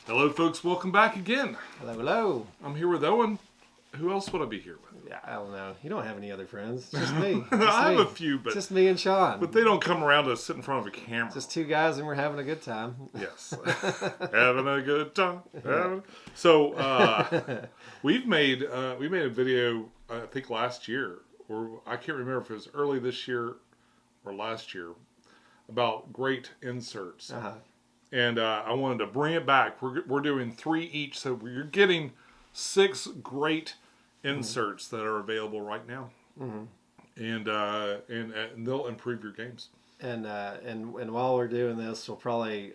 Hello, folks. Welcome back again. Hello, hello. I'm here with Owen. Who else would I be here with? Yeah, I don't know. You don't have any other friends. Just me. I have a few, but just me and Sean. But they don't come around to sit in front of a camera. Just two guys, and we're having a good time. Yes, having a good time. So we made a video. I think last year, or I can't remember if it was early this year or last year, about great inserts. Uh-huh. And I wanted to bring it back. We're doing 3 each, so you're getting 6 great inserts that are available right now, and they'll improve your games. And while we're doing this, we'll probably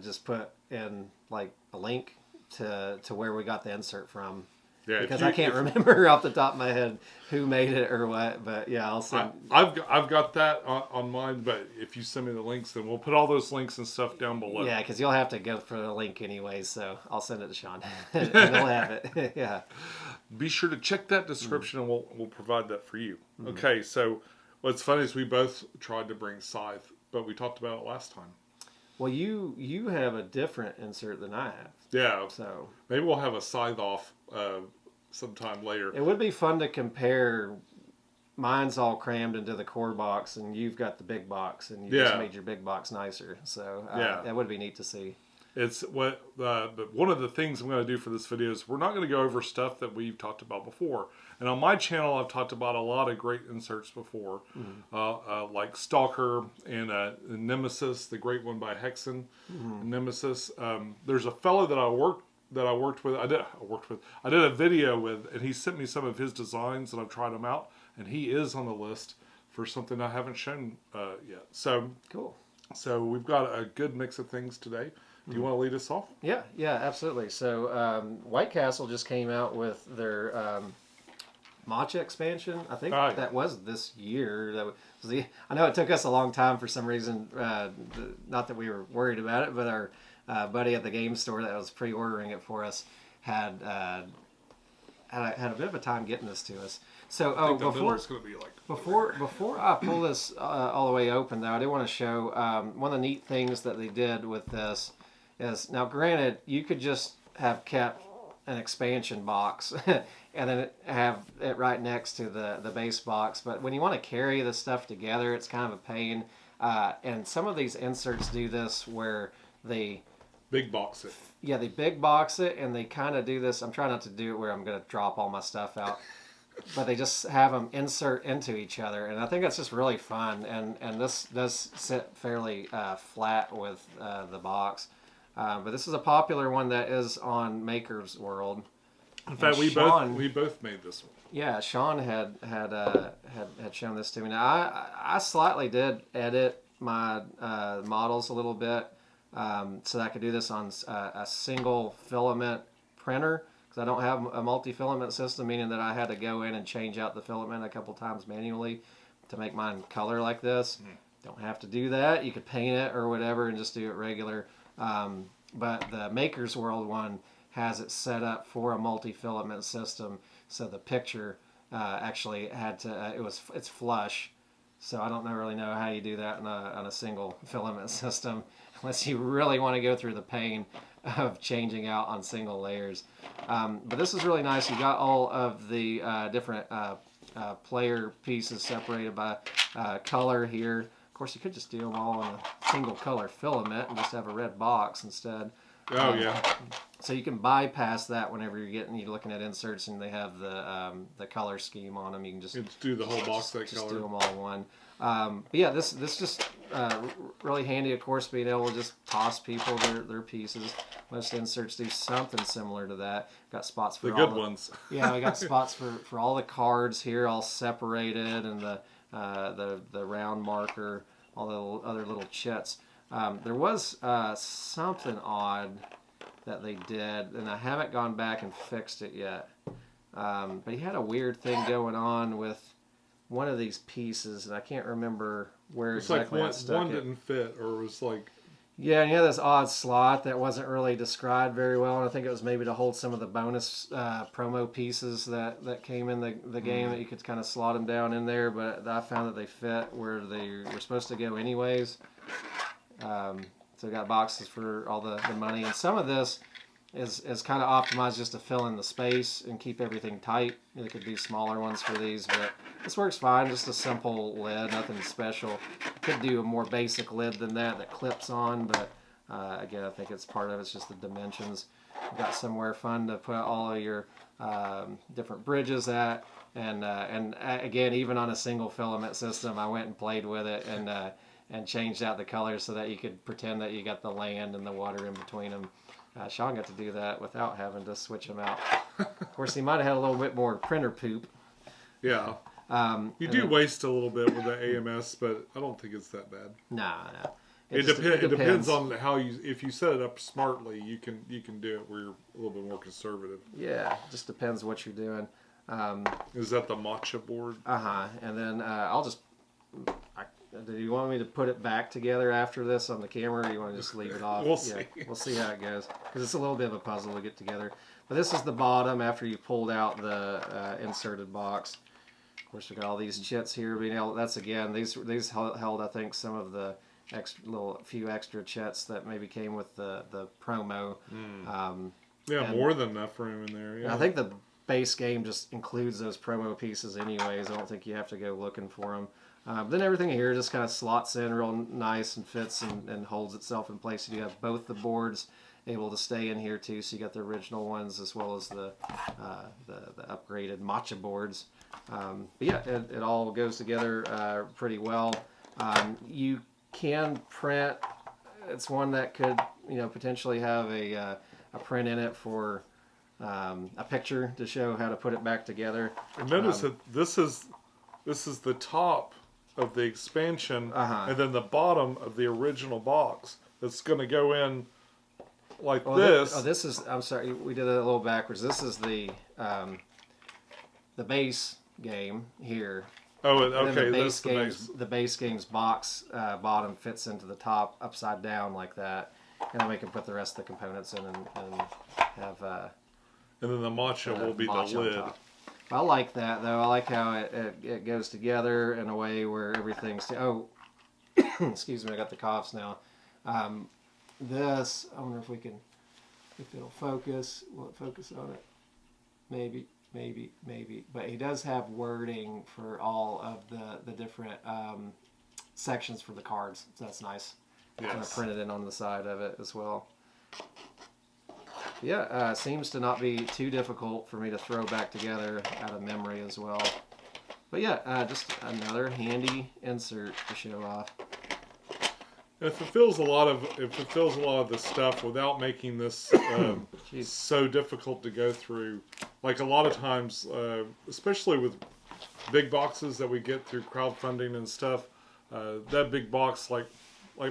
just put in like a link to where we got the insert from. Yeah, because I can't remember off the top of my head who made it or what, but yeah, I'll send. I've got that on mine, but if you send me the links, then we'll put all those links and stuff down below. Yeah, because you'll have to go for the link anyways, so I'll send it to Sean, and he'll have it. Yeah. Be sure to check that description, and we'll provide that for you. Okay, so what's funny is we both tried to bring Scythe, but we talked about it last time. Well, you have a different insert than I have. Yeah. So maybe we'll have a Scythe off sometime later. It would be fun to compare. Mine's all crammed into the core box, and you've got the big box, and you just made your big box nicer. So that would be neat to see. It's what, but one of the things I'm going to do for this video is we're not going to go over stuff that we've talked about before. And on my channel, I've talked about a lot of great inserts before, like Stalker and Nemesis, the great one by Hexen, Nemesis. There's a fellow that I worked with. I did a video with, and he sent me some of his designs, and I've tried them out, and he is on the list for something I haven't shown yet. So cool. So we've got a good mix of things today. Do you want to lead us off? Yeah, absolutely. So White Castle just came out with their matcha expansion. I think that was this year. I know it took us a long time for some reason. Not that we were worried about it, but our buddy at the game store that was pre-ordering it for us had a bit of a time getting this to us. So before I pull this all the way open, though, I do want to show one of the neat things that they did with this is, now granted, you could just have kept an expansion box and then have it right next to the base box, but when you want to carry the stuff together, it's kind of a pain. And some of these inserts do this where they big box it. Yeah, they big box it, and they kind of do this. I'm trying not to do it where I'm going to drop all my stuff out. But they just have them insert into each other, and I think that's just really fun. And this does sit fairly flat with the box, but this is a popular one that is on Maker's World. In fact, we both made this one. Yeah, Sean had shown this to me. Now I slightly did edit my models a little bit so that I could do this on a single filament printer. Because I don't have a multi-filament system, meaning that I had to go in and change out the filament a couple times manually to make mine color like this. Don't have to do that. You could paint it or whatever and just do it regular. But the Maker's World one has it set up for a multi-filament system, so the picture actually had to. It's flush, so I don't really know how you do that on a single filament system, unless you really want to go through the pain of changing out on single layers. But this is really nice. You got all of the different player pieces separated by color here. Of course, you could just do them all in a single color filament and just have a red box instead. Oh yeah. So you can bypass that whenever you're looking at inserts and they have the color scheme on them. You can just do the whole box that just color. do them all in one. But yeah, this just really handy, of course, being able to just toss people their pieces. Most inserts do something similar to that. Got spots for the good ones. Yeah, we got spots for all the cards here, all separated, and the round marker, all the other little chits. There was something odd that they did, and I haven't gone back and fixed it yet. But he had a weird thing going on with one of these pieces, and I can't remember where it's exactly like one didn't fit, or it was like... Yeah, and he had this odd slot that wasn't really described very well, and I think it was maybe to hold some of the bonus promo pieces that came in the game that you could kind of slot them down in there, but I found that they fit where they were supposed to go anyways. So we got boxes for all the money, and some of this is kind of optimized just to fill in the space and keep everything tight. You could do smaller ones for these, but this works fine. Just a simple lid, nothing special. Could do a more basic lid than that clips on, but again, I think it's part of it's just the dimensions. You've got somewhere fun to put all of your different bridges at, and again, even on a single filament system, I went and played with it and changed out the colors so that you could pretend that you got the land and the water in between them. Sean got to do that without having to switch them out. Of course, he might have had a little bit more printer poop. Yeah. You do waste a little bit with the AMS, but I don't think it's that bad. Nah. It depends on how if you set it up smartly, you can do it where you're a little bit more conservative. Yeah, just depends what you're doing. Is that the matcha board? And then I'll just. Do you want me to put it back together after this on the camera, or do you want to just leave it off? We'll see. We'll see how it goes, because it's a little bit of a puzzle to get together. But this is the bottom after you pulled out the inserted box. Of course, we got all these chits here. That's again, these held, I think, some of the few extra chits that maybe came with the promo. More than enough room in there. Yeah. I think the base game just includes those promo pieces anyways. I don't think you have to go looking for them. Then everything here just kind of slots in real nice and fits and holds itself in place. You have both the boards able to stay in here too, so you got the original ones as well as the upgraded matcha boards. But yeah, it all goes together pretty well. You can print. It's one that could potentially have a print in it for a picture to show how to put it back together. And notice that this is the top of the expansion, and then the bottom of the original box that's going to go in like this. This is. I'm sorry, we did it a little backwards. This is the base game here. Oh, okay. That's the base. The base game's box bottom fits into the top upside down like that, and then we can put the rest of the components in and have. And then the matcha will be the lid. I like that though. I like how it goes together in a way where everything's. Oh, excuse me, I got the coughs now. This, I wonder if it'll focus. Will it focus on it? Maybe. But he does have wording for all of the different sections for the cards. So that's nice. Yes. And I printed in on the side of it as well. Yeah, seems to not be too difficult for me to throw back together out of memory as well. But yeah, just another handy insert to show off. It fulfills a lot of the stuff without making this so difficult to go through. Like a lot of times, especially with big boxes that we get through crowdfunding and stuff, that big box, like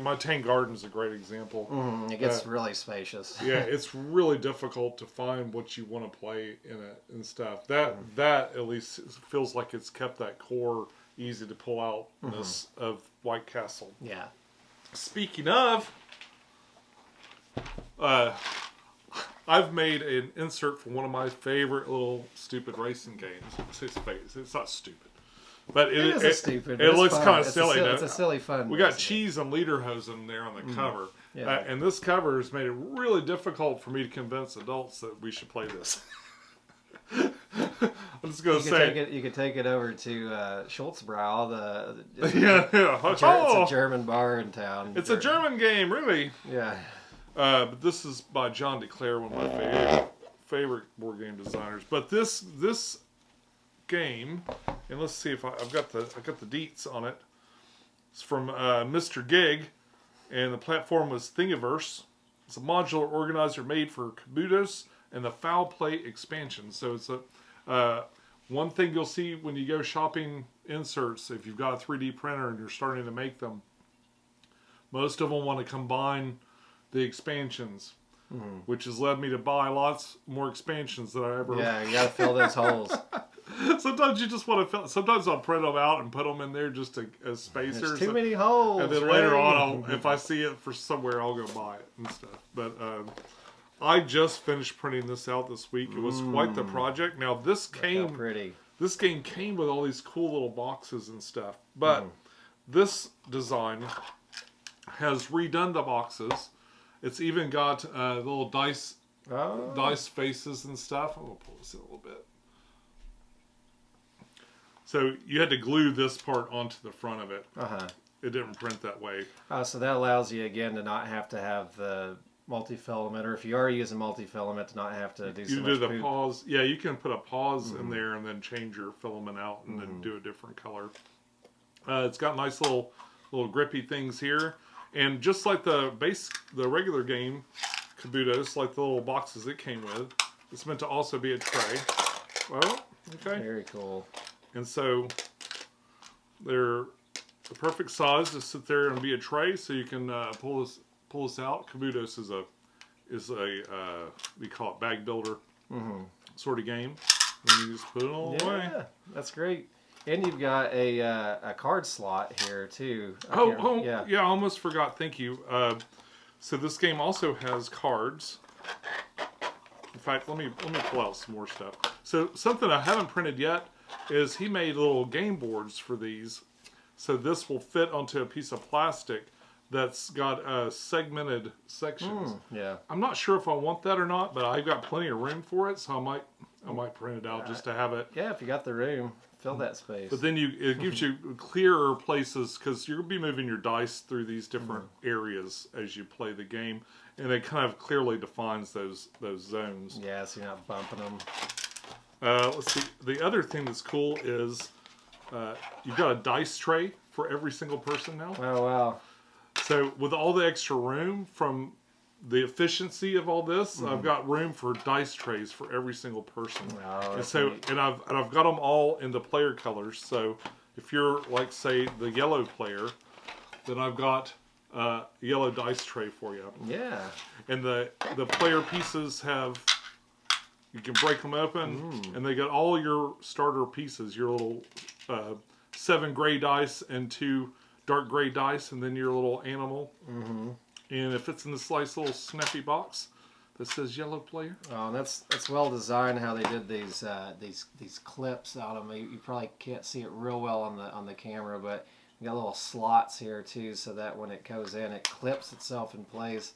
my Tang Garden's a great example. It gets really spacious. Yeah, it's really difficult to find what you want to play in it and stuff. That at least feels like it's kept that core easy to pull out of White Castle. Yeah. Speaking of, I've made an insert for one of my favorite little stupid racing games. It's not stupid. But it looks kind of silly. It's a silly fun. We got cheese and lederhosen there on the cover. Yeah. And this cover has made it really difficult for me to convince adults that we should play this. I'm just going to say. You could take it over to Schultzbrau. It's a German bar in town. It's a German game, really. Yeah. But this is by John S.T.A.L.K.E.R, one of my favorite board game designers. But this game, and let's see if I've got the deets on it. It's from Mr. Gig, and the platform was Thingiverse. It's a modular organizer made for Cubitos and the Foul Play expansion. So it's one thing you'll see when you go shopping inserts, if you've got a 3D printer and you're starting to make them, most of them want to combine the expansions, which has led me to buy lots more expansions than I ever. Yeah, you got to fill those holes. Sometimes you just want to fill. Sometimes I'll print them out and put them in there just as spacers. There's too many holes. And then later on, if I see it for somewhere, I'll go buy it and stuff. But I just finished printing this out this week. It was quite the project. Now this game came with all these cool little boxes and stuff. But this design has redone the boxes. It's even got little dice faces and stuff. I'm going to pull this in a little bit. So you had to glue this part onto the front of it. It didn't print that way. So that allows you, again, to not have to have the multi-filament, or if you are using multi-filament, to not have to do so much You do the poop. pause. Yeah, you can put a pause in there and then change your filament out and then do a different color. It's got nice little grippy things here. And just like the regular game, Cubitos, like the little boxes it came with, it's meant to also be a tray. Well, okay. Very cool. And so they're the perfect size to sit there and be a tray, so you can pull this out. Cubitos is a we call it bag builder sort of game. And you just put it all away. Yeah, that's great. And you've got a card slot here too. Yeah, I almost forgot. Thank you. So this game also has cards. In fact, let me pull out some more stuff. So something I haven't printed yet is he made little game boards for these. So this will fit onto a piece of plastic that's got segmented sections. Yeah. I'm not sure if I want that or not, but I've got plenty of room for it, so I might print it out just to have it. Yeah, if you got the room, fill that space. But then it gives you clearer places, because you're going to be moving your dice through these different areas as you play the game, and it kind of clearly defines those zones. Yeah, so you're not bumping them. Let's see. The other thing that's cool is you've got a dice tray for every single person now. Oh, wow. So with all the extra room from the efficiency of all this, I've got room for dice trays for every single person. Oh, and so neat. and I've got them all in the player colors. So if you're like, say, the yellow player, then I've got a yellow dice tray for you. Yeah. And the player pieces have, you can break them open, and they got all your starter pieces, your little 7 gray dice and 2 dark gray dice, and then your little animal. And it fits in this nice little snappy box that says yellow player. Oh, and that's well designed how they did these clips out of them. You probably can't see it real well on the camera, but you got little slots here too, so that when it goes in, it clips itself in place.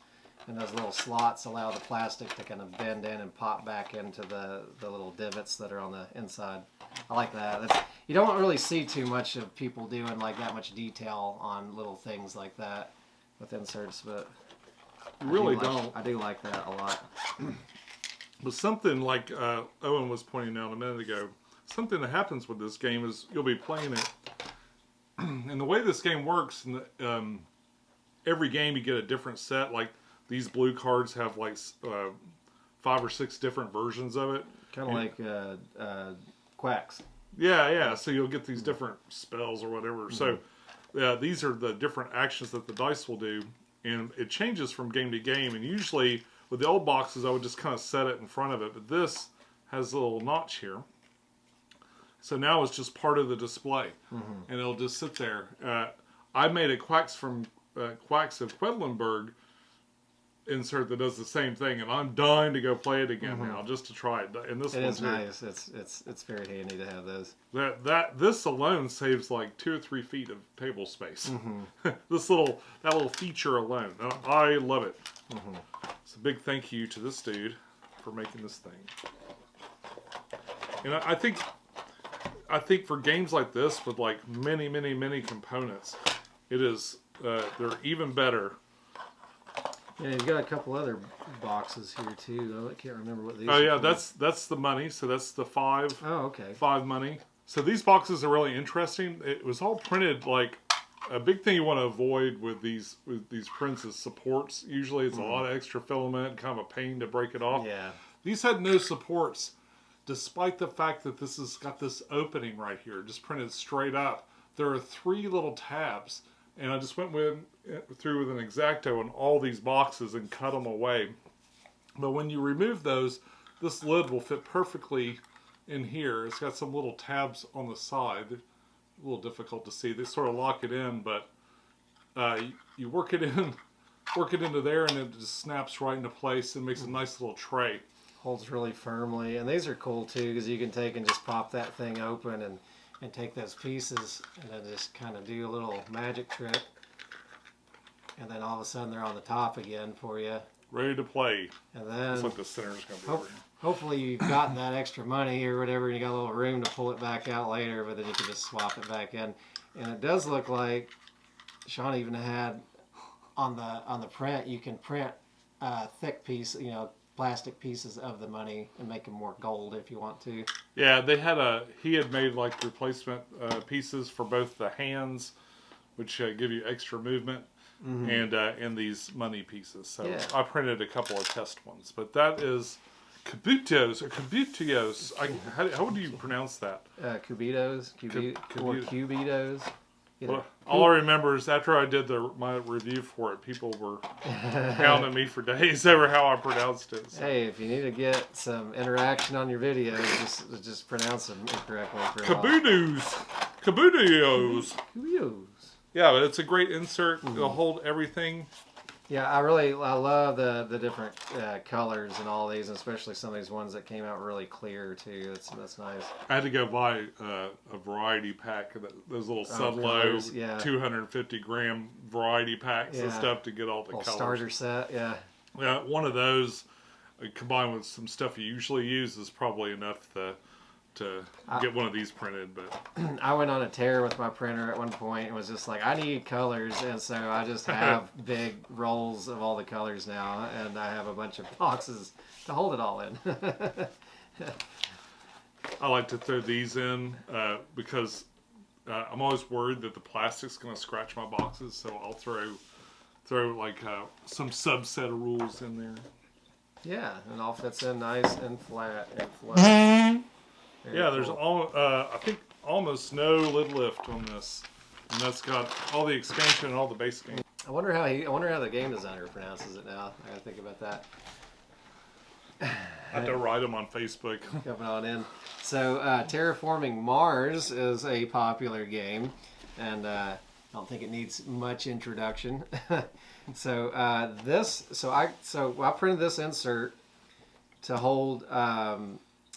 And those little slots allow the plastic to kind of bend in and pop back into the little divots that are on the inside. I like that. You don't really see too much of people doing like that much detail on little things like that with inserts, but You really don't. I do like that a lot. But something like Owen was pointing out a minute ago, something that happens with this game is you'll be playing it, and the way this game works, every game you get a different set. Like these blue cards have like 5 or 6 different versions of it. Kind of like quacks. Yeah. So you'll get these different spells or whatever. So these are the different actions that the dice will do, and it changes from game to game. And usually with the old boxes, I would just kind of set it in front of it. But this has a little notch here. So now it's just part of the display, and it'll just sit there. I made a Quacks of Quedlinburg insert that does the same thing, and I'm dying to go play it again now just to try it. And this It one's is nice. It's very handy to have those. This alone saves like 2 or 3 feet of table space. that little feature alone, I love it. So big thank you to this dude for making this thing. And I think for games like this with like many components, it is they're even better. Yeah, you've got a couple other boxes here too, though. I can't remember what these Oh are yeah, for. that's the money. So that's the 5. Oh, okay. 5 money. So these boxes are really interesting. It was all printed like a big thing you want to avoid with these prints is supports. Usually it's a lot of extra filament, kind of a pain to break it off. Yeah. These had no supports, despite the fact that this has got this opening right here, just printed straight up. There are 3 little tabs, and I just went through with an X-Acto on all these boxes and cut them away. But when you remove those, this lid will fit perfectly in here. It's got some little tabs on the side. A little difficult to see. They sort of lock it in, but you work it into there, and it just snaps right into place and makes a nice little tray. Holds really firmly, and these are cool too because you can take and just pop that thing open and take those pieces and then just kind of do a little magic trick. and then all of a sudden they're on the top again for you. Ready to play. And then Looks like the center's going to be over here. hopefully you've gotten that extra money or whatever, and you got a little room to pull it back out later, but then you can just swap it back in. And it does look like Sean even had on the print, you can print thick piece, plastic pieces of the money and make them more gold if you want to. Yeah, he had made like replacement pieces for both the hands, which give you extra movement, and these money pieces. So Yeah. I printed a couple of test ones, but that is Cubitos or Cubitos. How would you pronounce that? Cubitos, or Cubitos. Well, all I remember is after I did my review for it, people were pounding me for days over how I pronounced it. So. Hey, if you need to get some interaction on your videos, just pronounce them incorrectly for a while. Cubitos. Cubitos. Yeah, but it's a great insert. It'll hold everything. Yeah, I love the different colors and all these, and especially some of these ones that came out really clear too. That's nice. I had to go buy a variety pack, those little Sudlow 250 gram variety packs and stuff to get all the colors. Starter set, yeah. Yeah, one of those combined with some stuff you usually use is probably enough to get one of these printed. But I went on a tear with my printer at one point and was just like, I need colors, and so I just have big rolls of all the colors now, and I have a bunch of boxes to hold it all in. I like to throw these in because I'm always worried that the plastic's going to scratch my boxes, so I'll throw like some subset of rules in there. Yeah, and all fits in nice and flat Yeah, there's I think almost no lid lift on this, and that's got all the expansion and all the base game. I wonder how the game designer pronounces it now. I gotta think about that. I have to write them on Facebook. Coming on in. So, Terraforming Mars is a popular game, and I don't think it needs much introduction. So I printed this insert to hold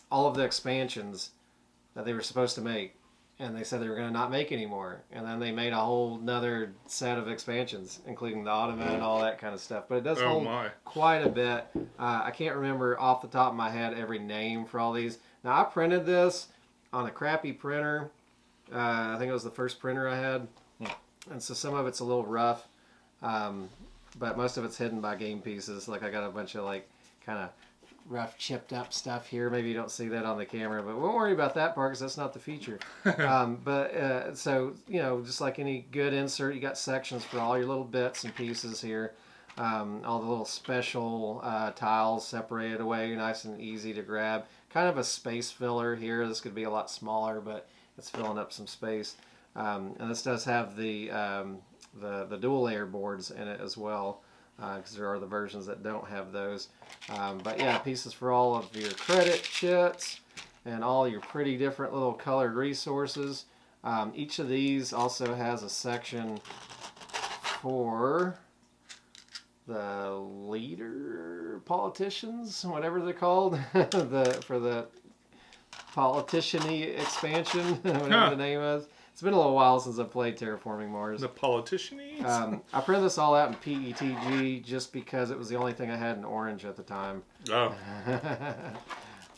all of the expansions that they were supposed to make, and they said they were going to not make anymore, and then they made a whole another set of expansions, including the Ottoman and all that kind of stuff. But it does hold quite a bit. I can't remember off the top of my head every name for all these. Now, I printed this on a crappy printer. I think it was the first printer I had, and so some of it's a little rough, but most of it's hidden by game pieces. Like I got a bunch of like kind of rough chipped up stuff here. Maybe you don't see that on the camera, but we won't worry about that part because that's not the feature. So just like any good insert, you got sections for all your little bits and pieces here. All the little special tiles separated away, nice and easy to grab. Kind of a space filler here. This could be a lot smaller, but it's filling up some space. And this does have the dual layer boards in it as well, because there are the versions that don't have those. But yeah, pieces for all of your credit chits and all your pretty different little colored resources. Each of these also has a section for the leader politicians, whatever they're called, for the politician-y expansion, whatever the name is. It's been a little while since I've played Terraforming Mars. The politician-y? I printed this all out in PETG just because it was the only thing I had in orange at the time. Oh.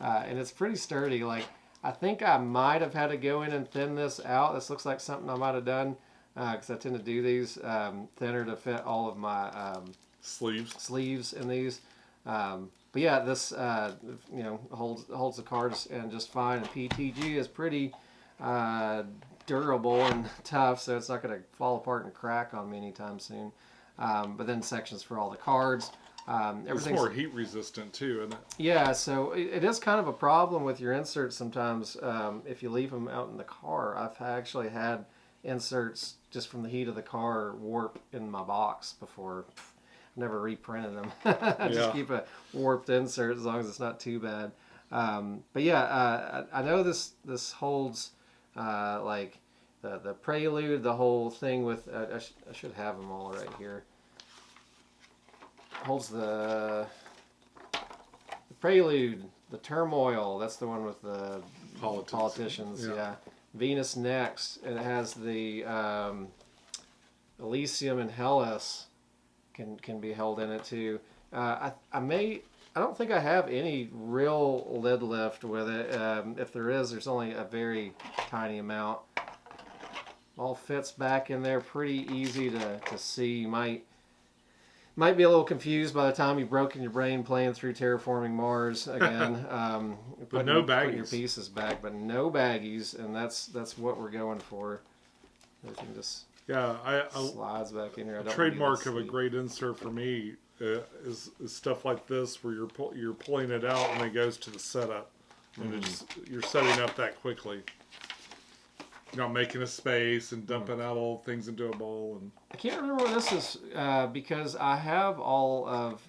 And it's pretty sturdy. Like, I think I might have had to go in and thin this out. This looks like something I might have done, because I tend to do these thinner to fit all of my sleeves in these. But yeah, this holds the cards in just fine. And PETG is pretty durable and tough, so it's not going to fall apart and crack on me anytime soon. But then sections for all the cards. It's more heat resistant too, isn't it? Yeah, so it is kind of a problem with your inserts sometimes if you leave them out in the car. I've actually had inserts just from the heat of the car warp in my box before. Never reprinted them. I just keep a warped insert as long as it's not too bad. But yeah, I know this holds like the prelude, the whole thing with I should have them all right here. Holds the prelude, the turmoil. That's the one with the politicians. Yeah. Venus next. It has the Elysium and Hellas can be held in it too. I don't think I have any real lid lift with it. If there is, there's only a very tiny amount. All fits back in there pretty easy to see. You might be a little confused by the time you've broken your brain playing through Terraforming Mars again. But no baggies. Putting your pieces back, but no baggies, and that's what we're going for. Everything just slides back in here. A trademark of a great insert for me is stuff like this, where you're pulling it out and it goes to the setup, and you're setting up that quickly. You're not making a space and dumping out all things into a bowl. And I can't remember what this is because I have all of.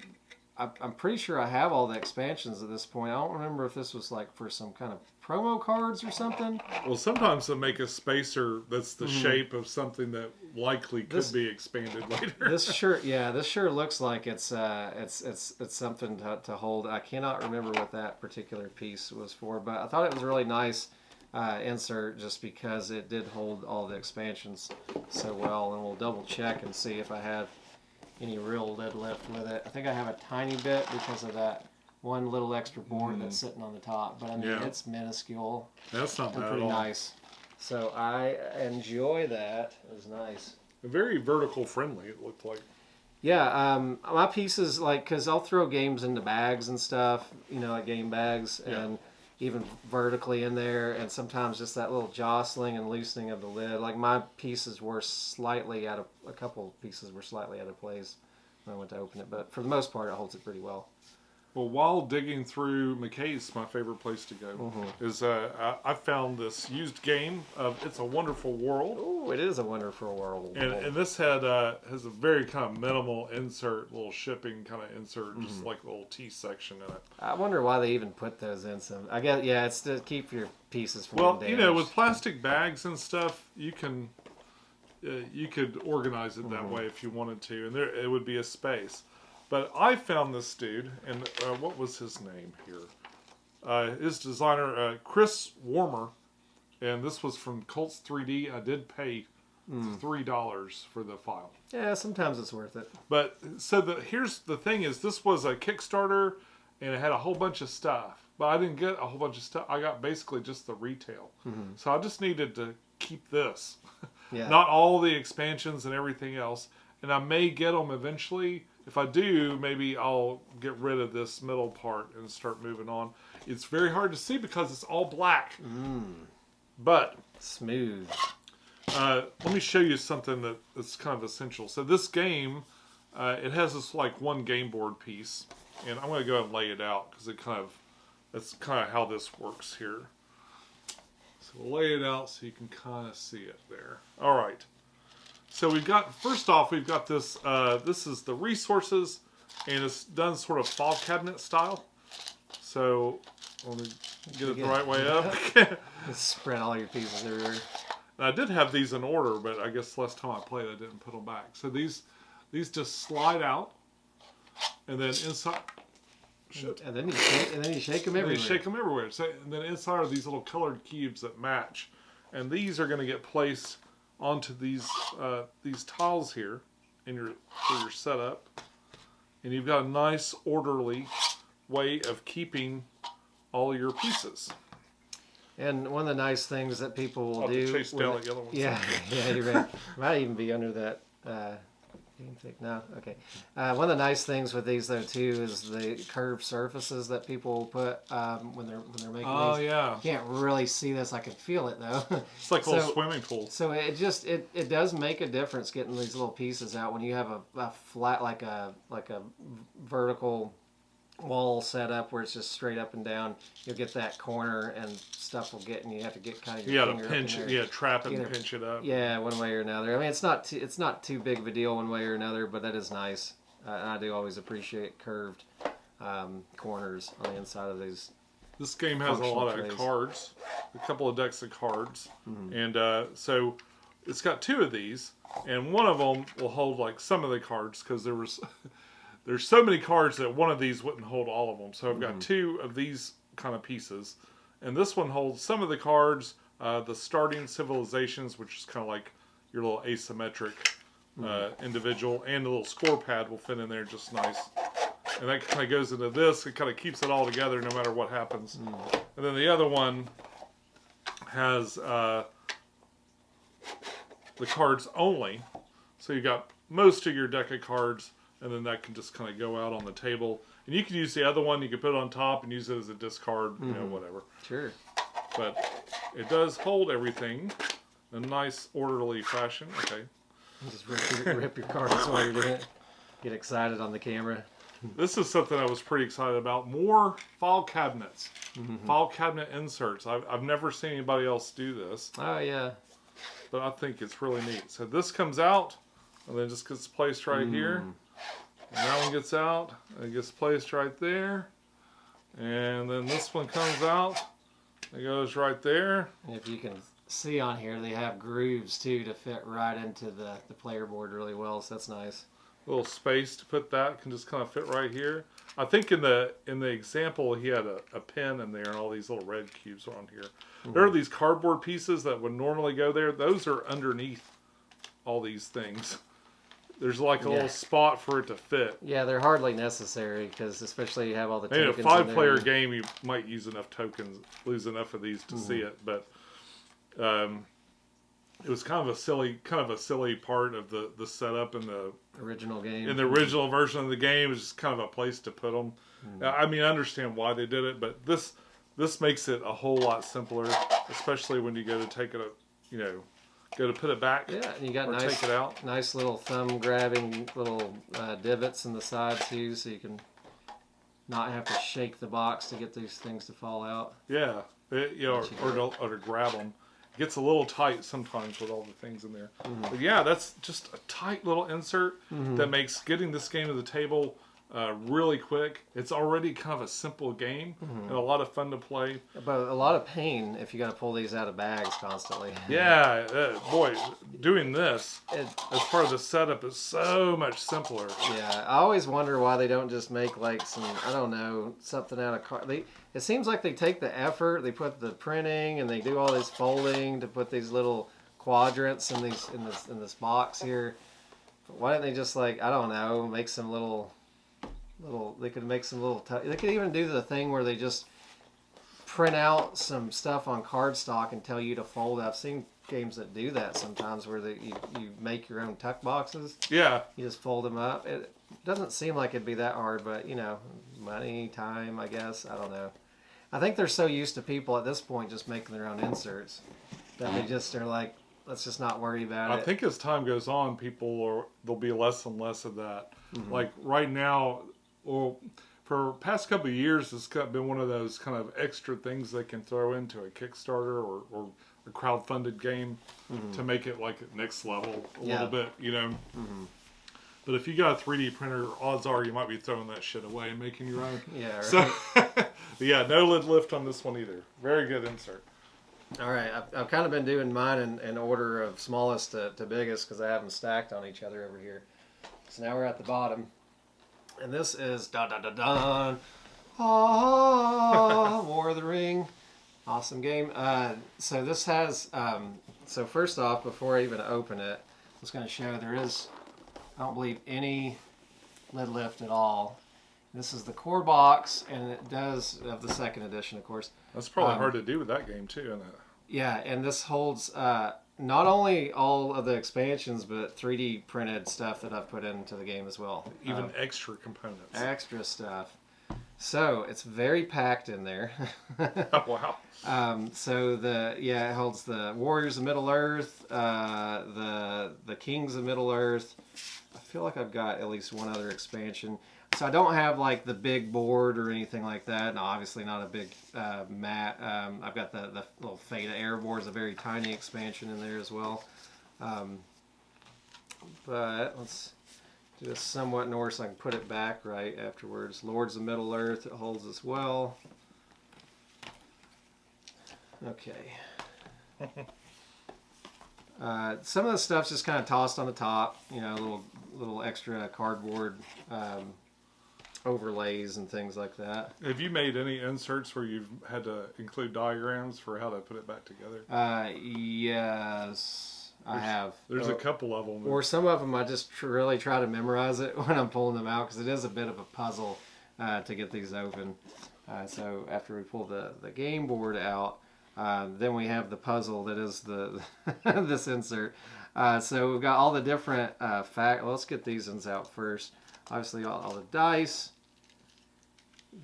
I'm pretty sure I have all the expansions at this point. I don't remember if this was like for some kind of promo cards or something. Well, sometimes they make a spacer that's the shape of something that likely could be expanded later. This sure looks like it's something to hold. I cannot remember what that particular piece was for, but I thought it was really nice. Insert just because it did hold all the expansions so well, and we'll double check and see if I have any real lid lift with it. I think I have a tiny bit because of that one little extra board that's sitting on the top, but I mean it's minuscule. That's not bad pretty at all. Nice. So I enjoy that. It was nice. Very vertical friendly. It looked like. Yeah, my pieces because I'll throw games into bags and stuff, like game bags and. Even vertically in there, and sometimes just that little jostling and loosening of the lid. Like my pieces were a couple pieces were slightly out of place when I went to open it, but for the most part, it holds it pretty well. Well, while digging through McKay's, my favorite place to go is I found this used game of It's a Wonderful World. Oh, it is a wonderful world. And this has a very kind of minimal insert, little shipping kind of insert, just like a little T section in it. I wonder why they even put those in some. I guess it's to keep your pieces from getting damaged. With plastic bags and stuff, you could organize it that way if you wanted to, and it would be a space. But I found this dude, and what was his name here? His designer, Chris Warmer, and this was from Colts 3D. I did pay $3 for the file. Yeah, sometimes it's worth it. But so here's the thing: is this was a Kickstarter, and it had a whole bunch of stuff. But I didn't get a whole bunch of stuff. I got basically just the retail. So I just needed to keep this, not all the expansions and everything else. And I may get them eventually. If I do, maybe I'll get rid of this middle part and start moving on. It's very hard to see because it's all black. But smooth. Let me show you something that's kind of essential. So this game, it has this like one game board piece, and I'm going to go ahead and lay it out because that's kind of how this works here. So we'll lay it out so you can kind of see it there. All right. So first off, we've got this, this is the resources, and it's done sort of file cabinet style. So, let me get it the right way up. Just spread all your pieces everywhere. Now, I did have these in order, but I guess last time I played, I didn't put them back. So these just slide out, and then inside... And then you shake them everywhere. You shake them everywhere. So, and then inside are these little colored cubes that match. And these are going to get placed onto these tiles here for your setup, and you've got a nice orderly way of keeping all your pieces. And one of the nice things that people will do, chase down the yellow ones. Yeah, you're right. Might even be under that. No, okay. One of the nice things with these though too is the curved surfaces that people put when they're making these. Oh yeah. You can't really see this. I can feel it though. It's like a little swimming pool. So it does make a difference getting these little pieces out when you have a flat like a vertical wall set up where it's just straight up and down. You'll get that corner and stuff will get, and you have to get kind of your finger pinch up in it, there. trap it and pinch it up. Yeah, one way or another. I mean, it's not too big of a deal one way or another, but that is nice. And I do always appreciate curved corners on the inside of these. This game has a lot of cards, a couple of decks of cards, and so it's got two of these, and one of them will hold like some of the cards because there's so many cards that one of these wouldn't hold all of them. So I've got two of these kind of pieces. And this one holds some of the cards, the starting civilizations, which is kind of like your little asymmetric individual, and the little score pad will fit in there just nice. And that kind of goes into this. It kind of keeps it all together no matter what happens. And then the other one has the cards only. So you got most of your deck of cards, and then that can just kind of go out on the table. And you can use the other one. You can put it on top and use it as a discard, you know, whatever. Sure. But it does hold everything in a nice, orderly fashion. Okay. Just rip your cards while you're doing it. Get excited on the camera. This is something I was pretty excited about. More file cabinets. File cabinet inserts. I've never seen anybody else do this. Oh, yeah. But I think it's really neat. So this comes out, and then just gets placed right here. And that one gets out, and it gets placed right there. And then this one comes out. It goes right there. And if you can see on here, they have grooves too to fit right into the player board really well, so that's nice. A little space to put that can just kind of fit right here. I think in the example he had a pen in there and all these little red cubes are on here. There are these cardboard pieces that would normally go there. Those are underneath all these things. There's like a little spot for it to fit. Yeah, they're hardly necessary because especially you have all the in tokens a 5-player in there. game, you might use enough tokens, lose enough of these to see it. But it was kind of a silly part of the setup in the original game. In the original version of the game, it was just kind of a place to put them. I mean, I understand why they did it, but this makes it a whole lot simpler, especially when you go to take it, go to put it back. Yeah, and you got take it out. Nice little thumb grabbing little divots in the side too, so you can not have to shake the box to get these things to fall out. Yeah, or to grab them. It gets a little tight sometimes with all the things in there. But yeah, that's just a tight little insert that makes getting this game to the table really quick. It's already kind of a simple game and a lot of fun to play. But a lot of pain if you got to pull these out of bags constantly. Yeah, boy, doing this as part of the setup is so much simpler. Yeah, I always wonder why they don't just make like some, I don't know, something out of card. It seems like they take the effort, they put the printing, and they do all this folding to put these little quadrants in this box here. But why don't they just like, I don't know, make some little they could make some little they could even do the thing where they just print out some stuff on cardstock and tell you to fold. I've seen games that do that sometimes where you make your own tuck boxes. Yeah. You just fold them up. It doesn't seem like it'd be that hard, but money, time, I guess. I don't know. I think they're so used to people at this point just making their own inserts that they just are like, let's just not worry about it. I think as time goes on, there'll be less and less of that. Like right now, well, for past couple of years, it's been one of those kind of extra things they can throw into a Kickstarter or a crowdfunded game to make it like next level a little bit, But if you got a 3D printer, odds are you might be throwing that shit away and making your own. Yeah, right. So, yeah, no lid lift on this one either. Very good insert. All right, I've kind of been doing mine in order of smallest to biggest because I have them stacked on each other over here. So now we're at the bottom. And this is dun War of the Ring. Awesome game. So this has, so first off, before I even open it, I was going to show there is, I don't believe, any lid lift at all. This is the core box, and it does, of the second edition, of course. That's probably hard to do with that game, too, isn't it? Yeah, and this holds not only all of the expansions, but 3D printed stuff that I've put into the game as well. Even extra components. Extra stuff. So it's very packed in there. Oh, wow. So it holds the Warriors of Middle Earth, the Kings of Middle Earth. I feel like I've got at least one other expansion. So I don't have like the big board or anything like that. No, obviously not a big mat. I've got the little Theta board is a very tiny expansion in there as well. But let's do this somewhat in order so I can put it back right afterwards. Lords of Middle Earth, it holds as well. Okay. Some of the stuff's just kind of tossed on the top. Little extra cardboard overlays and things like that. Have you made any inserts where you've had to include diagrams for how to put it back together? Yes. I have. There's a couple of them. Or some of them I just really try to memorize it when I'm pulling them out because it is a bit of a puzzle to get these open. So after we pull the game board out, then we have the puzzle that is the this insert. So we've got all the different let's get these ones out first. Obviously all the dice.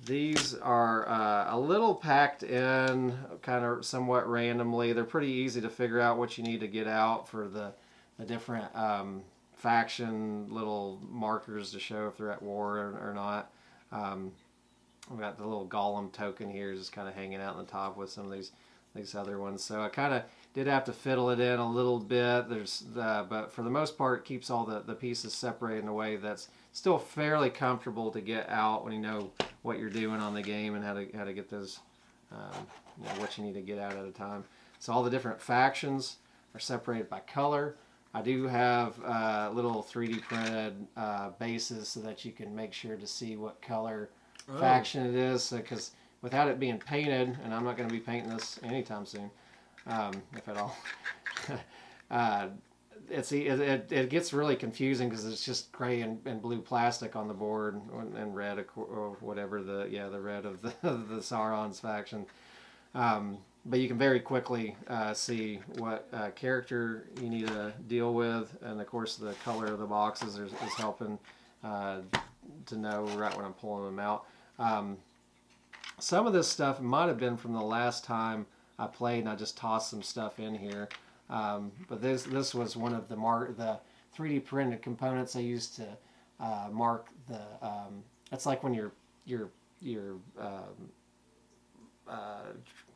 These are a little packed in kind of somewhat randomly. They're pretty easy to figure out what you need to get out for the different faction little markers to show if they're at war or not. We've got the little golem token here just kind of hanging out on the top with some of these other ones. So I kind of did have to fiddle it in a little bit. But for the most part, it keeps all the pieces separated in a way that's still fairly comfortable to get out when you know what you're doing on the game and how to get those, what you need to get out at a time. So all the different factions are separated by color. I do have little 3D printed bases so that you can make sure to see what color faction it is, because without it being painted, and I'm not going to be painting this anytime soon, if at all, it gets really confusing because it's just gray and blue plastic on the board and red or whatever the red of the Sauron's faction. But you can very quickly see what character you need to deal with, and of course the color of the boxes is helping to know right when I'm pulling them out. Some of this stuff might have been from the last time I played, and I just tossed some stuff in here. But this was one of the 3D printed components I used to mark the. It's like when your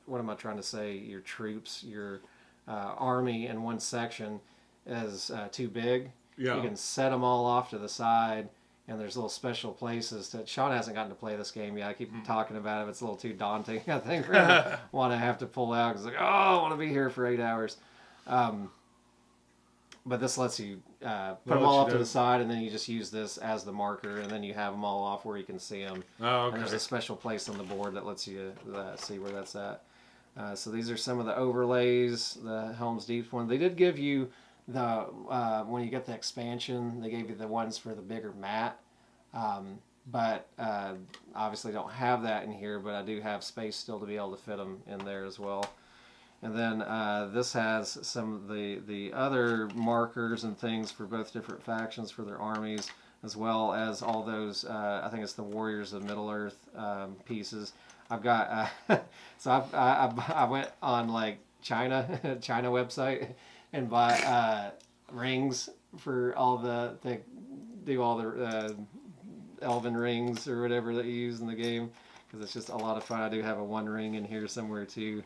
what am I trying to say? Your troops, your army in one section is too big. Yeah. You can set them all off to the side. And there's little special places that Sean hasn't gotten to play this game yet. I keep talking about it. It's a little too daunting. I think we're gonna want to have to pull out because I want to be here for 8 hours. But this lets you put them all off to the side, and then you just use this as the marker, and then you have them all off where you can see them. Oh, okay. And there's a special place on the board that lets you see where that's at. So these are some of the overlays, the Helm's Deep one. They did give you the when you get the expansion, they gave you the ones for the bigger mat. But obviously don't have that in here, but I do have space still to be able to fit them in there as well. And then this has some of the other markers and things for both different factions for their armies, as well as all those, I think it's the Warriors of Middle-earth pieces. I've got, so I went on like China website and bought rings for all they do all the elven rings or whatever that you use in the game, because it's just a lot of fun. I do have a one ring in here somewhere too.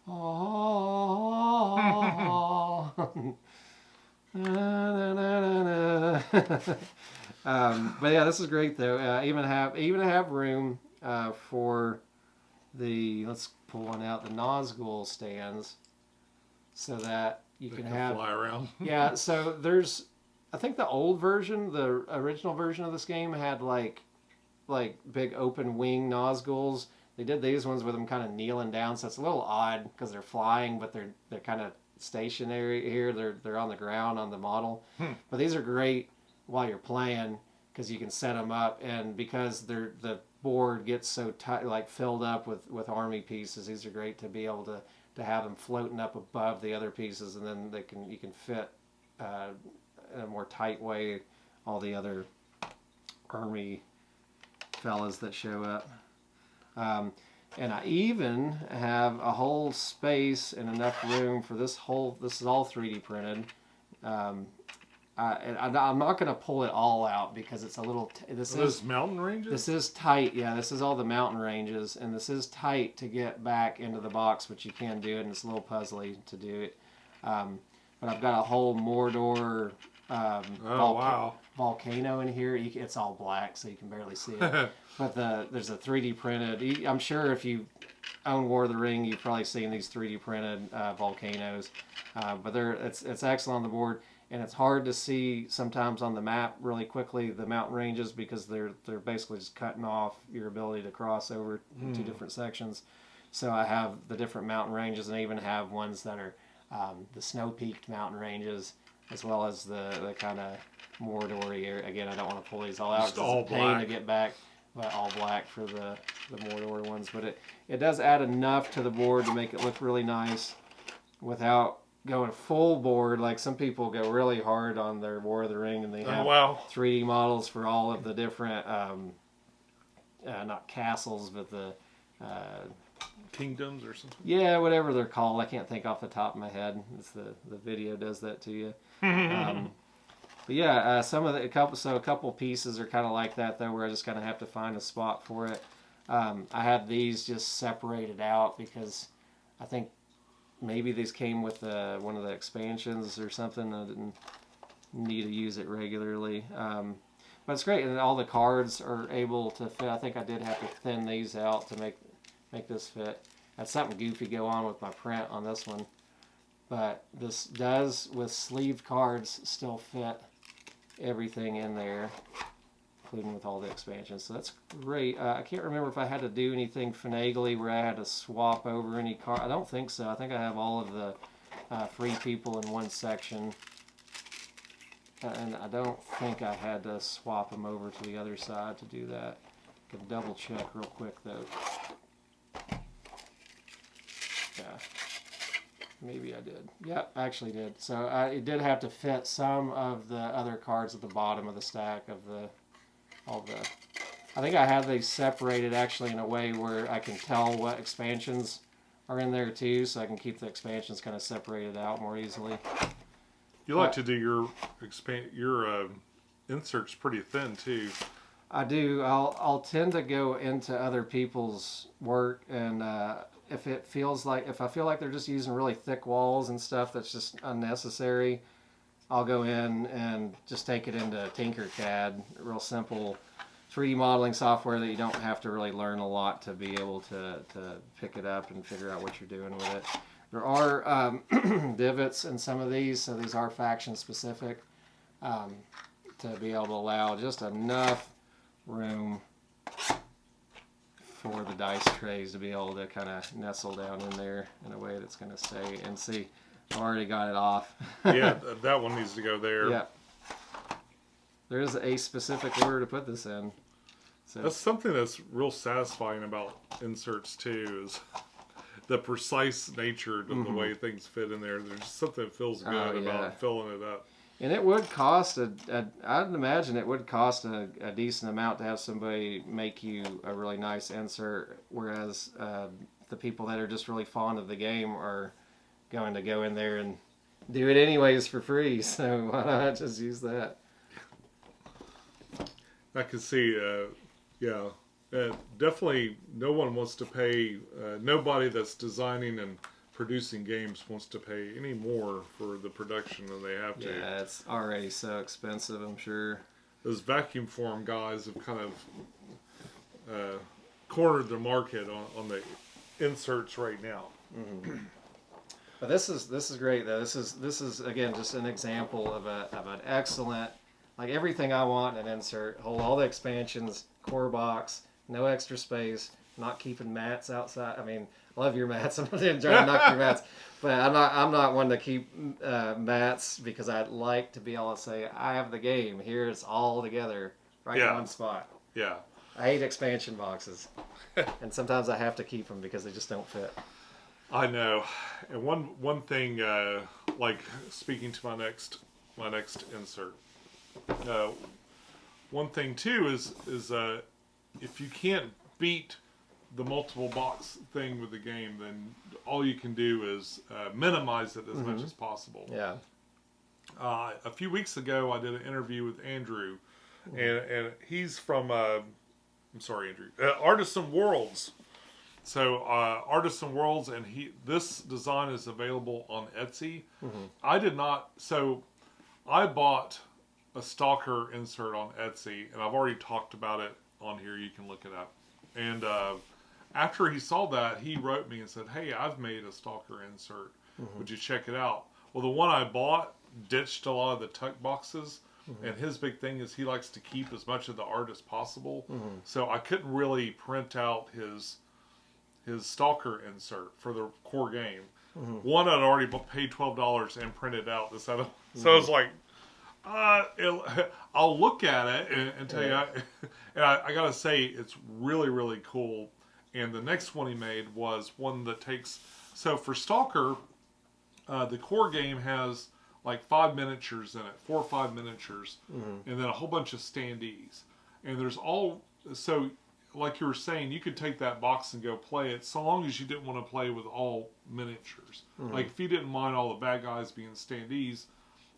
Oh. But yeah, this is great though. Even have room for the, let's pull one out, the Nazgul stands, so that you can have fly around. Yeah, so there's, I think the old version, the original version of this game had like big open wing Nazguls. They did these ones with them kind of kneeling down, so it's a little odd because they're flying, but they're kind of stationary here. They're on the ground on the model. But these are great while you're playing because you can set them up, and because the board gets so tight, like filled up with army pieces, these are great to be able to have them floating up above the other pieces, and then you can fit in a more tight way all the other army fellas that show up. And I even have a whole space and enough room for this is all 3D printed. I'm not going to pull it all out because it's a little, this is mountain ranges? This is tight. Yeah, this is all the mountain ranges, and this is tight to get back into the box, which you can do it, and it's a little puzzly to do it. But I've got a whole Mordor volcano in here. It's all black, so you can barely see it. But there's a 3D printed. I'm sure if you own War of the Ring, you've probably seen these 3D printed volcanoes. But it's excellent on the board, and it's hard to see sometimes on the map really quickly the mountain ranges because they're basically just cutting off your ability to cross over two different sections. So I have the different mountain ranges, and I even have ones that are the snow-peaked mountain ranges, as well as the kind of Mordor area. Again, I don't want to pull these all out Just because all it's a pain black. to get back, but all black for the Mordor ones. But it does add enough to the board to make it look really nice without going full board. Like some people go really hard on their War of the Ring, and they have 3D models for all of the different, not castles, but the kingdoms or something. Yeah, whatever they're called. I can't think off the top of my head. It's the video does that to you. But yeah, a couple pieces are kind of like that though, where I just kind of have to find a spot for it. I had these just separated out because I think maybe these came with one of the expansions or something. I didn't need to use it regularly. But it's great, and all the cards are able to fit. I think I did have to thin these out to make this fit. Had something goofy go on with my print on this one, but this does, with sleeved cards, still fit everything in there, including with all the expansions. So that's great. I can't remember if I had to do anything finagly where I had to swap over any card. I don't think so. I think I have all of the free people in one section, and I don't think I had to swap them over to the other side to do that. I can double check real quick though. Yeah, maybe I did. Yep, actually did. So it did have to fit some of the other cards at the bottom of the stack of all the. I think I have these separated actually in a way where I can tell what expansions are in there too, so I can keep the expansions kind of separated out more easily. You like to do your inserts pretty thin too. I do. I'll tend to go into other people's work, and if I feel like they're just using really thick walls and stuff that's just unnecessary, I'll go in and just take it into Tinkercad, real simple 3D modeling software that you don't have to really learn a lot to be able to pick it up and figure out what you're doing with it. There are divots in some of these, so these are faction specific, to be able to allow just enough room for the dice trays to be able to kind of nestle down in there in a way that's going to stay. And see, I've already got it off. Yeah, that one needs to go there. Yeah. There is a specific order to put this in. So that's something that's real satisfying about inserts too, is the precise nature of the way things fit in there. There's just something that feels good about filling it up. And it would cost I'd imagine it would cost a decent amount to have somebody make you a really nice insert, whereas the people that are just really fond of the game are going to go in there and do it anyways for free. So why not just use that? I can see, definitely no one wants to pay, nobody that's designing and producing games wants to pay any more for the production than they have to. Yeah, it's already so expensive, I'm sure. Those vacuum form guys have kind of cornered the market on the inserts right now. Mm-hmm. But this is great though. This is again just an example of an excellent, like everything I want in an insert. Hold all the expansions, core box, no extra space, not keeping mats outside. I mean, I love your mats. I'm not trying to knock your mats, but I'm not one to keep mats because I'd like to be able to say I have the game here. It's all together in one spot. Yeah. I hate expansion boxes, and sometimes I have to keep them because they just don't fit. I know. And one thing, like speaking to my next insert, one thing too is if you can't beat the multiple box thing with the game, then all you can do is minimize it as much as possible. Yeah. A few weeks ago, I did an interview with Andrew, and he's from Artisan Worlds. So Artisan Worlds, and this design is available on Etsy. I did not. So I bought a Stalker insert on Etsy, and I've already talked about it on here. You can look it up. And after he saw that, he wrote me and said, "Hey, I've made a Stalker insert. Would you check it out?" Well, the one I bought ditched a lot of the tuck boxes, and his big thing is he likes to keep as much of the art as possible. So I couldn't really print out his Stalker insert for the core game. One I'd already paid $12 and printed out this other. So I was like, I'll look at it and tell you. And I gotta say, it's really, really cool. And the next one he made was one that takes. So for Stalker, the core game has like 5 miniatures in it, 4 or 5 miniatures, and then a whole bunch of standees. And there's all so. Like you were saying, you could take that box and go play it, so long as you didn't want to play with all miniatures. Like if you didn't mind all the bad guys being standees,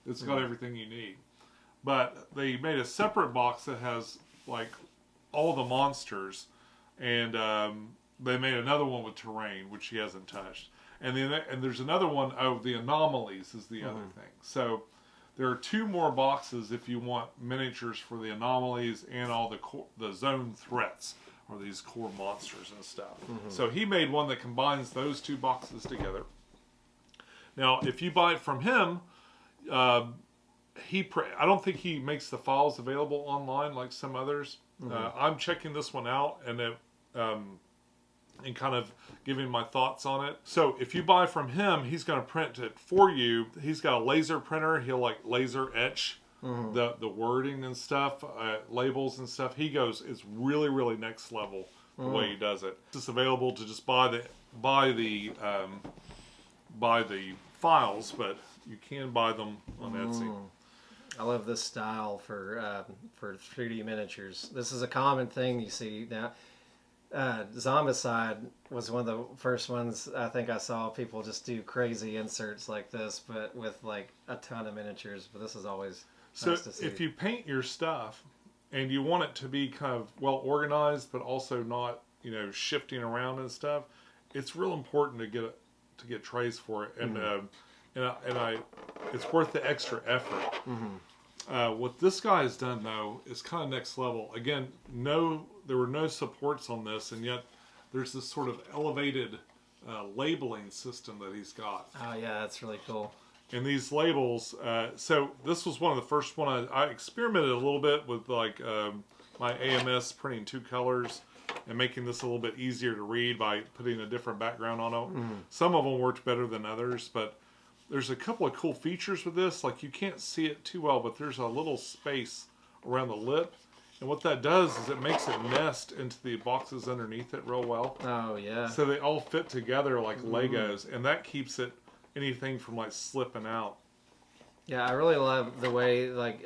it's got everything you need. But they made a separate box that has like all the monsters, and they made another one with terrain, which he hasn't touched. And then there's another one. Oh, the Anomalies is the other thing. So there are 2 more boxes if you want miniatures for the Anomalies and all the zone threats, or these core monsters and stuff. So he made one that combines those 2 boxes together. Now, if you buy it from him, I don't think he makes the files available online like some others. I'm checking this one out and kind of giving my thoughts on it. So if you buy from him, he's going to print it for you. He's got a laser printer. He'll like laser etch the wording and stuff, labels and stuff. He goes, it's really, really next level the way he does it. It's available to just buy the files, but you can buy them on Etsy. I love this style for 3D miniatures. This is a common thing you see now. Zombicide was one of the first ones I think I saw people just do crazy inserts like this, but with like a ton of miniatures. But this is always nice to see. If you paint your stuff and you want it to be kind of well organized, but also not shifting around and stuff, it's real important to get trays for it, and it's worth the extra effort. What this guy has done though is kind of next level. Again, there were no supports on this, and yet there's this sort of elevated labeling system that he's got. Oh yeah, that's really cool. And these labels, so this was one of the first one I experimented a little bit with like my AMS printing 2 colors and making this a little bit easier to read by putting a different background on them. Some of them worked better than others, but there's a couple of cool features with this. Like you can't see it too well, but there's a little space around the lip. And what that does is it makes it nest into the boxes underneath it real well. Oh, yeah. So they all fit together like Legos, and that keeps anything from like slipping out. Yeah, I really love the way, like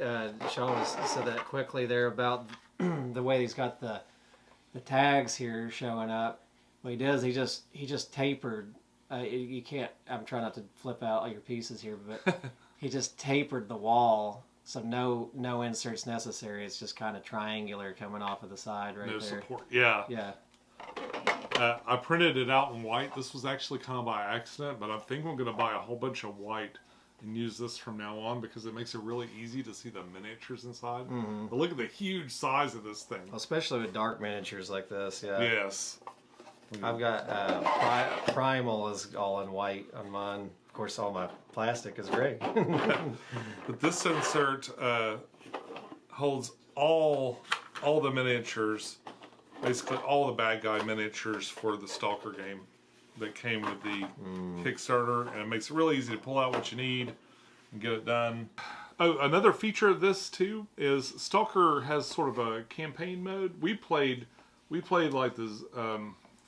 Sean said that quickly there about the way he's got the tags here showing up. What he does, he just tapered. You can't. I'm trying not to flip out all your pieces here, but he just tapered the wall, so no inserts necessary. It's just kind of triangular coming off of the side right there. No support. Yeah. Yeah. I printed it out in white. This was actually kind of by accident, but I think I'm going to buy a whole bunch of white and use this from now on because it makes it really easy to see the miniatures inside. But look at the huge size of this thing. Especially with dark miniatures like this. Yeah. Yes. I've got Primal is all in white on mine. Of course, all my plastic is gray. But this insert holds all the miniatures, basically all the bad guy miniatures for the Stalker game that came with the Kickstarter, and it makes it really easy to pull out what you need and get it done. Oh, another feature of this too is Stalker has sort of a campaign mode. We played like this.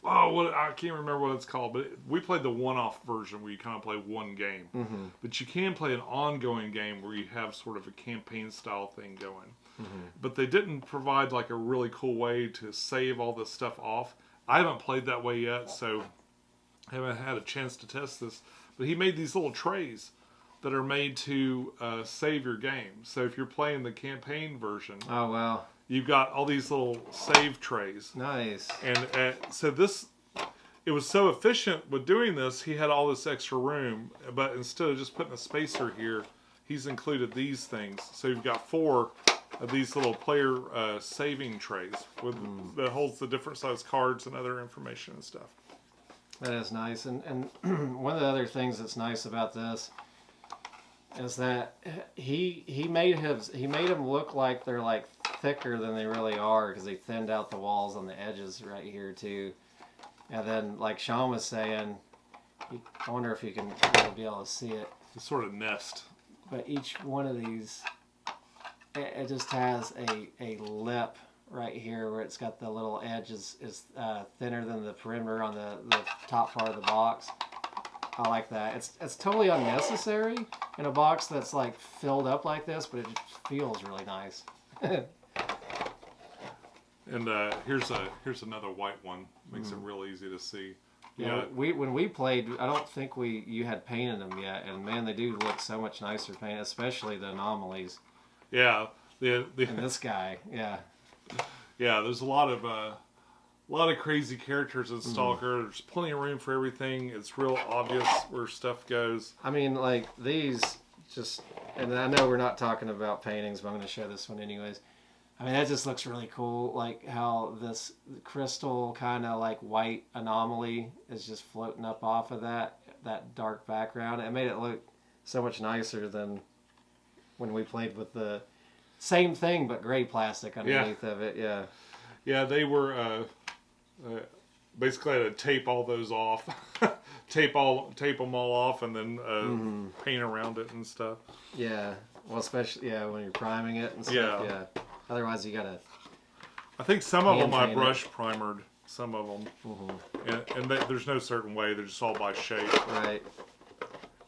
I can't remember what it's called, but we played the one-off version where you kind of play one game. But you can play an ongoing game where you have sort of a campaign-style thing going. But they didn't provide like a really cool way to save all this stuff off. I haven't played that way yet, so I haven't had a chance to test this. But he made these little trays that are made to save your game. So if you're playing the campaign version... Oh, wow. You've got all these little save trays. Nice. And so it was so efficient with doing this, he had all this extra room, but instead of just putting a spacer here, he's included these things. So you've got 4 of these little player saving trays that holds the different size cards and other information and stuff. That is nice. And one of the other things that's nice about this is that he made them look like they're like thicker than they really are because he thinned out the walls on the edges right here too. And then like Sean was saying, I wonder if you can be able to see it. The sort of nest. But each one of these, it just has a lip right here where it's got the little edge is thinner than the perimeter on the top part of the box. I like that. It's totally unnecessary in a box that's like filled up like this, but it just feels really nice. And here's another white one. Makes it real easy to see. Yeah, when we played, I don't think you had painted them yet, and man, they do look so much nicer painted, especially the Anomalies. Yeah, and this guy, yeah. Yeah, there's a lot of crazy characters in Stalker. There's plenty of room for everything. It's real obvious where stuff goes. I mean, like these just, and I know we're not talking about paintings, but I'm going to show this one anyways. I mean, that just looks really cool. Like how this crystal kind of like white anomaly is just floating up off of that dark background. It made it look so much nicer than when we played with the same thing but gray plastic underneath of it. Yeah. Yeah, they were basically had to tape all those off, tape them all off, and then paint around it and stuff. Yeah. Well, especially when you're priming it and stuff. Yeah. Otherwise, you gotta. I think some of them I brush primered. Some of them, and there's no certain way. They're just all by shape. Right.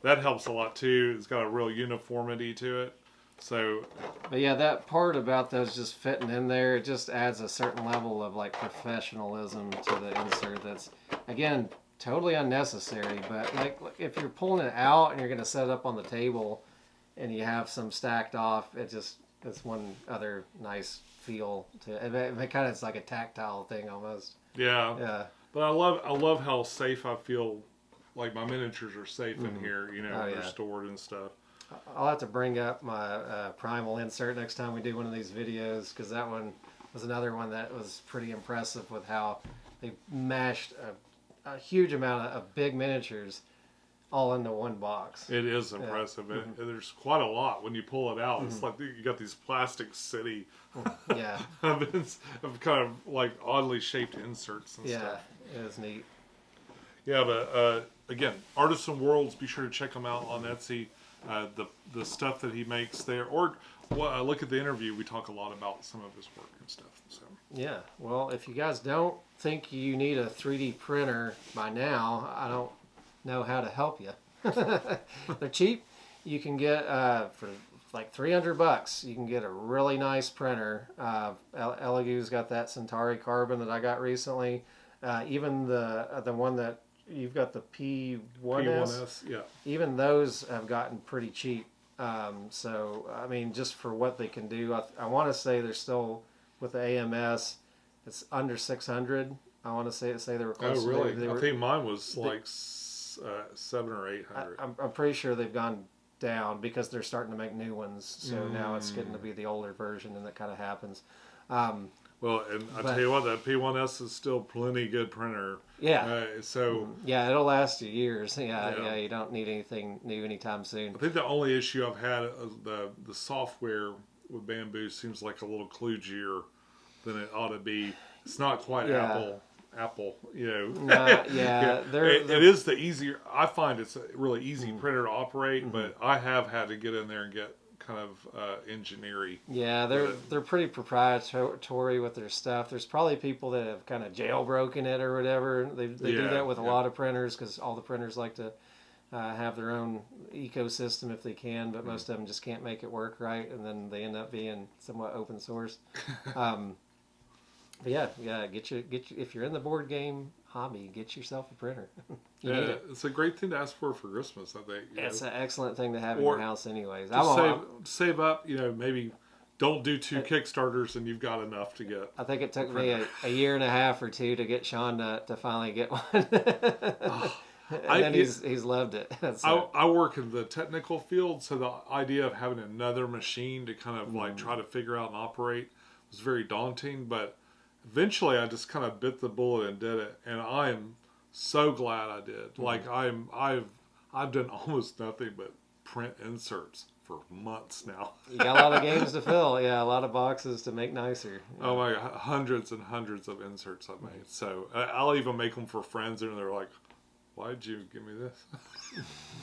That helps a lot too. It's got a real uniformity to it. So. But yeah, that part about those just fitting in there, it just adds a certain level of like professionalism to the insert. That's again totally unnecessary. But like if you're pulling it out and you're gonna set it up on the table, and you have some stacked off, it's one other nice feel to it. It kind of, it's like a tactile thing almost. Yeah. Yeah. But I love how safe I feel. Like my miniatures are safe in here. They're stored and stuff. I'll have to bring up my primal insert next time we do one of these videos, because that one was another one that was pretty impressive with how they mashed a huge amount of big miniatures all into one box. It is impressive. Yeah. There's quite a lot when you pull it out. It's like you got these plastic city of kind of like oddly shaped inserts and stuff. Yeah, it is neat. Yeah, but again, Artisan Worlds, be sure to check them out on Etsy. The stuff that he makes there, or look at the interview. We talk a lot about some of his work and stuff. So yeah, well, if you guys don't think you need a 3D printer by now, I don't know how to help you. They're cheap. You can get for like $300. You can get a really nice printer. Elegoo's got that Centauri carbon that I got recently. Even the one that you've got, the P1S. Yeah. Even those have gotten pretty cheap. So I mean, just for what they can do, I want to say they're still with the AMS. It's under 600. I want to say they were close. Oh, really? I think mine was like 700 or 800. I'm pretty sure they've gone down because they're starting to make new ones. So now it's getting to be the older version, and that kind of happens. Well, and I tell you what, that P1S is still plenty good printer. Yeah. Yeah, it'll last you years. Yeah, you don't need anything new anytime soon. I think the only issue I've had is the software with Bamboo seems like a little kludgier than it ought to be. It's not quite Apple, it is the easier. I find it's a really easy printer to operate, but I have had to get in there and get kind of engineering. Yeah, they're pretty proprietary with their stuff. There's probably people that have kind of jailbroken it or whatever. They do that with a lot of printers, because all the printers like to have their own ecosystem if they can, but most of them just can't make it work right, and then they end up being somewhat open source. But yeah, get your if you're in the board game hobby, get yourself a printer. You need it. It's a great thing to ask for Christmas, I think. It's an excellent thing to have in your house anyways. Save up, maybe don't do 2 Kickstarters and you've got enough to get. I think it took me a year and a half or 2 to get Sean to finally get one. And then he's loved it. I work in the technical field, so the idea of having another machine to kind of like try to figure out and operate was very daunting, but eventually I just kind of bit the bullet and did it, and I am so glad I did. Like I've done almost nothing but print inserts for months now. You got a lot of games to fill. Yeah, a lot of boxes to make nicer. Yeah. Oh my God, hundreds and hundreds of inserts I've made. So I'll even make them for friends, and they're like, why'd you give me this?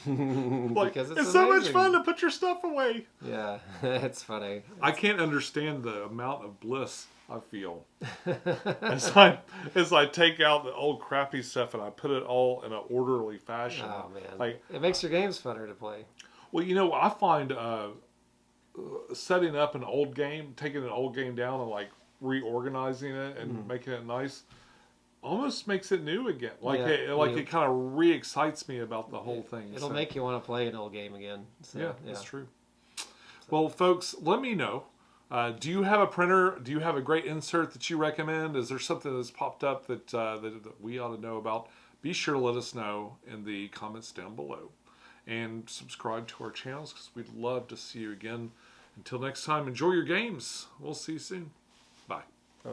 Like, Because it's so much amazing. fun to put your stuff away. Yeah, it's funny. I can't understand the amount of bliss I feel as I take out the old crappy stuff and I put it all in an orderly fashion. Oh man, Like, it makes your games funner to play. well, you know, I find setting up an old game, taking an old game down and like reorganizing it and making it nice, almost makes it new again. Like it kind of re-excites me about the whole thing. It'll make you want to play an old game again. So, yeah, that's true. Well, folks, let me know. Do you have a printer? Do you have a great insert that you recommend? Is there something that's popped up that we ought to know about? Be sure to let us know in the comments down below. And subscribe to our channels because we'd love to see you again. Until next time, enjoy your games. We'll see you soon. Bye. Bye.